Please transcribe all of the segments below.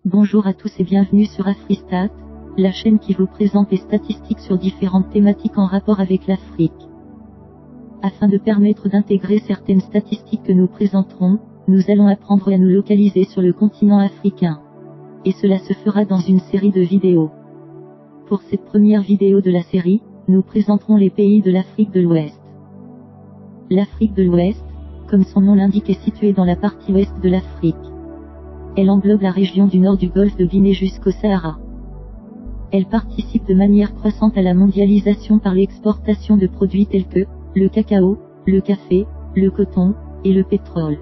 Bonjour à tous et bienvenue sur AfriStat, la chaîne qui vous présente les statistiques sur différentes thématiques en rapport avec l'Afrique. Afin de permettre d'intégrer certaines statistiques que nous présenterons, nous allons apprendre à nous localiser sur le continent africain. Et cela se fera dans une série de vidéos. Pour cette première vidéo de la série, nous présenterons les pays de l'Afrique de l'Ouest. L'Afrique de l'Ouest, comme son nom l'indique, est située dans la partie ouest de l'Afrique. Elle englobe la région du nord du golfe de Guinée jusqu'au Sahara. Elle participe de manière croissante à la mondialisation par l'exportation de produits tels que le cacao, le café, le coton et le pétrole.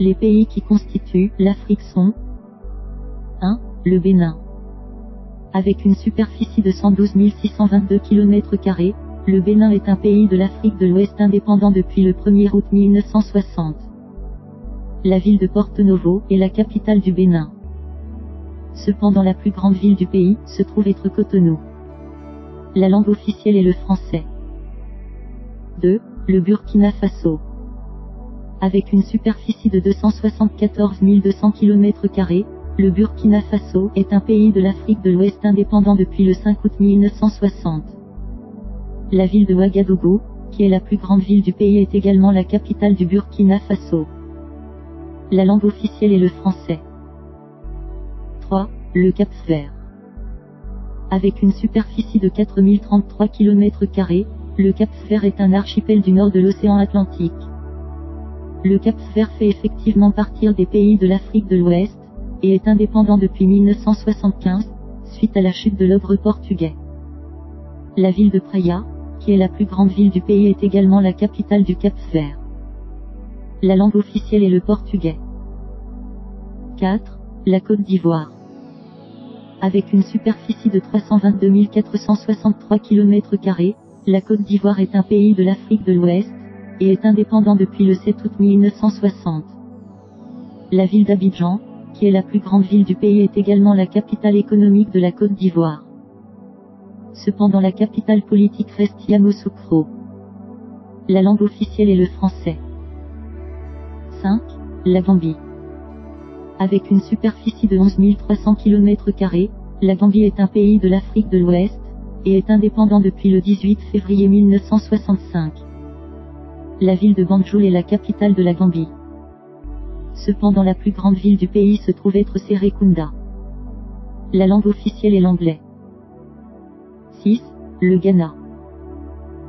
Les pays qui constituent l'Afrique sont 1. Le Bénin. Avec une superficie de 112 622 km², le Bénin est un pays de l'Afrique de l'Ouest indépendant depuis le 1er août 1960. La ville de Porto Novo est la capitale du Bénin. Cependant la plus grande ville du pays se trouve être Cotonou. La langue officielle est le français. 2. Le Burkina Faso. Avec une superficie de 274 200 km², le Burkina Faso est un pays de l'Afrique de l'Ouest indépendant depuis le 5 août 1960. La ville de Ouagadougou, qui est la plus grande ville du pays, est également la capitale du Burkina Faso. La langue officielle est le français. 3. Le Cap-Vert. Avec une superficie de 4033 km², le Cap-Vert est un archipel du nord de l'océan Atlantique. Le Cap-Vert fait effectivement partie des pays de l'Afrique de l'Ouest, et est indépendant depuis 1975, suite à la chute de l'ogre portugais. La ville de Praia, qui est la plus grande ville du pays, est également la capitale du Cap-Vert. La langue officielle est le portugais. 4. La Côte d'Ivoire. Avec une superficie de 322 463 km², la Côte d'Ivoire est un pays de l'Afrique de l'Ouest, et est indépendant depuis le 7 août 1960. La ville d'Abidjan, qui est la plus grande ville du pays, est également la capitale économique de la Côte d'Ivoire. Cependant la capitale politique reste Yamoussoukro. La langue officielle est le français. 5. La Gambie. Avec une superficie de 11 300 km², la Gambie est un pays de l'Afrique de l'Ouest, et est indépendant depuis le 18 février 1965. La ville de Banjul est la capitale de la Gambie. Cependant la plus grande ville du pays se trouve être Serekunda. La langue officielle est l'anglais. 6. Le Ghana.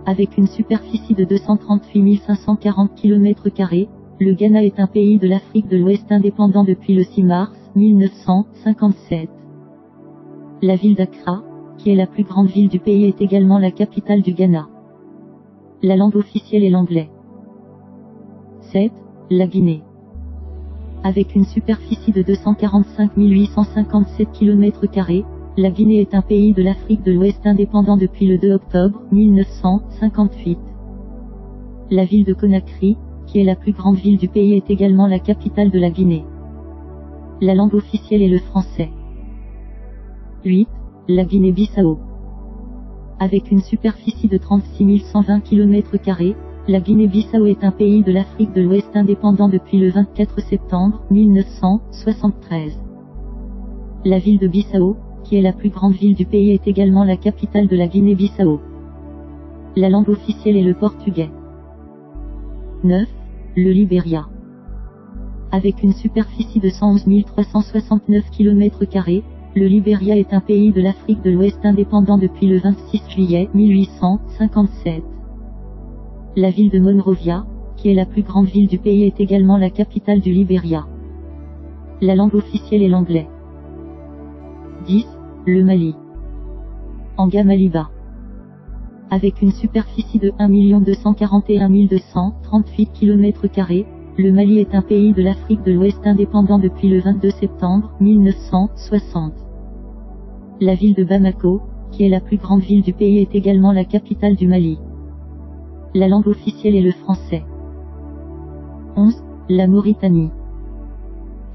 Avec une superficie de 238 540 km², le Ghana est un pays de l'Afrique de l'Ouest indépendant depuis le 6 mars 1957. La ville d'Accra, qui est la plus grande ville du pays, est également la capitale du Ghana. La langue officielle est l'anglais. 7. La Guinée. Avec une superficie de 245 857 km², la Guinée est un pays de l'Afrique de l'Ouest indépendant depuis le 2 octobre 1958. La ville de Conakry, qui est la plus grande ville du pays, est également la capitale de la Guinée. La langue officielle est le français. 8. La Guinée-Bissau. Avec une superficie de 36 120 km², la Guinée-Bissau est un pays de l'Afrique de l'Ouest indépendant depuis le 24 septembre 1973. La ville de Bissau, qui est la plus grande ville du pays, est également la capitale de la Guinée-Bissau. La langue officielle est le portugais. 9. Le Libéria. Avec une superficie de 111 369 km², le Libéria est un pays de l'Afrique de l'Ouest indépendant depuis le 26 juillet 1857. La ville de Monrovia, qui est la plus grande ville du pays, est également la capitale du Libéria. La langue officielle est l'anglais. 10. Le Mali. Angamaliba. Avec une superficie de 1 241 238 km², le Mali est un pays de l'Afrique de l'Ouest indépendant depuis le 22 septembre 1960. La ville de Bamako, qui est la plus grande ville du pays, est également la capitale du Mali. La langue officielle est le français. 11. La Mauritanie.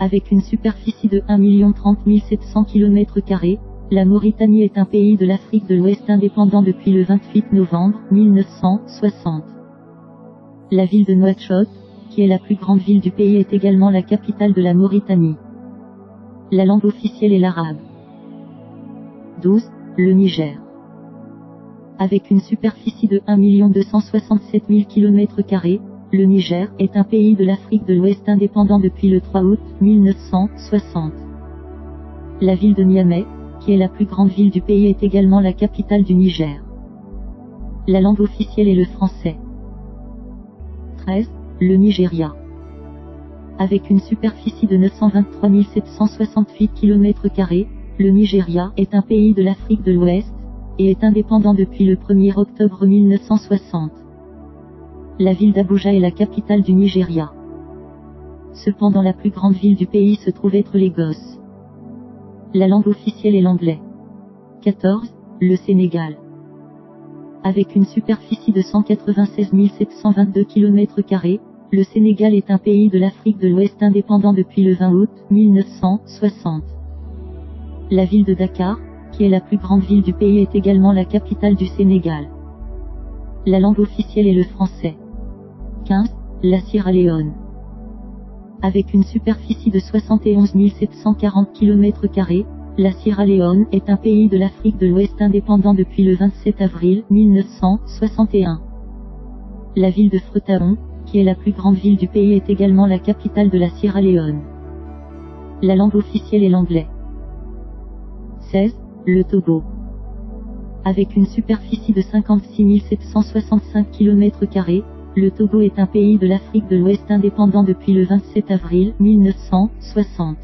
Avec une superficie de 1 030 700 km², la Mauritanie est un pays de l'Afrique de l'Ouest indépendant depuis le 28 novembre 1960. La ville de Nouakchott, qui est la plus grande ville du pays, est également la capitale de la Mauritanie. La langue officielle est l'arabe. 12. Le Niger. Avec une superficie de 1 267 000 km², le Niger est un pays de l'Afrique de l'Ouest indépendant depuis le 3 août 1960. La ville de Niamey, qui est la plus grande ville du pays, est également la capitale du Niger. La langue officielle est le français. 13. Le Nigeria. Avec une superficie de 923 768 km², le Nigeria est un pays de l'Afrique de l'Ouest, et est indépendant depuis le 1er octobre 1960. La ville d'Abuja est la capitale du Nigeria. Cependant la plus grande ville du pays se trouve être Lagos. La langue officielle est l'anglais. 14. Le Sénégal. Avec une superficie de 196 722 km², le Sénégal est un pays de l'Afrique de l'Ouest indépendant depuis le 20 août 1960. La ville de Dakar, qui est la plus grande ville du pays, est également la capitale du Sénégal. La langue officielle est le français. 15. La Sierra Leone. Avec une superficie de 71 740 km², la Sierra Leone est un pays de l'Afrique de l'Ouest indépendant depuis le 27 avril 1961. La ville de Freetown, qui est la plus grande ville du pays, est également la capitale de la Sierra Leone. La langue officielle est l'anglais. 16. Le Togo. Avec une superficie de 56 765 km², le Togo est un pays de l'Afrique de l'Ouest indépendant depuis le 27 avril 1960.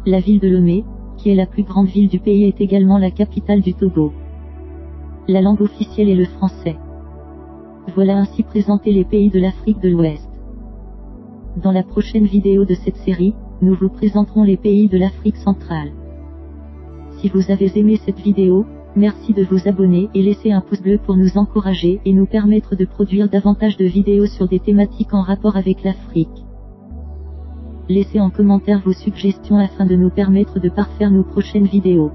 La ville de Lomé, qui est la plus grande ville du pays, est également la capitale du Togo. La langue officielle est le français. Voilà ainsi présenté les pays de l'Afrique de l'Ouest. Dans la prochaine vidéo de cette série, nous vous présenterons les pays de l'Afrique centrale. Si vous avez aimé cette vidéo, merci de vous abonner et laisser un pouce bleu pour nous encourager et nous permettre de produire davantage de vidéos sur des thématiques en rapport avec l'Afrique. Laissez en commentaire vos suggestions afin de nous permettre de parfaire nos prochaines vidéos.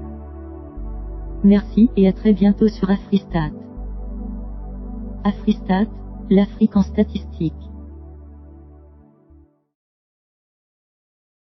Merci et à très bientôt sur Afristat. Afristat, l'Afrique en statistique.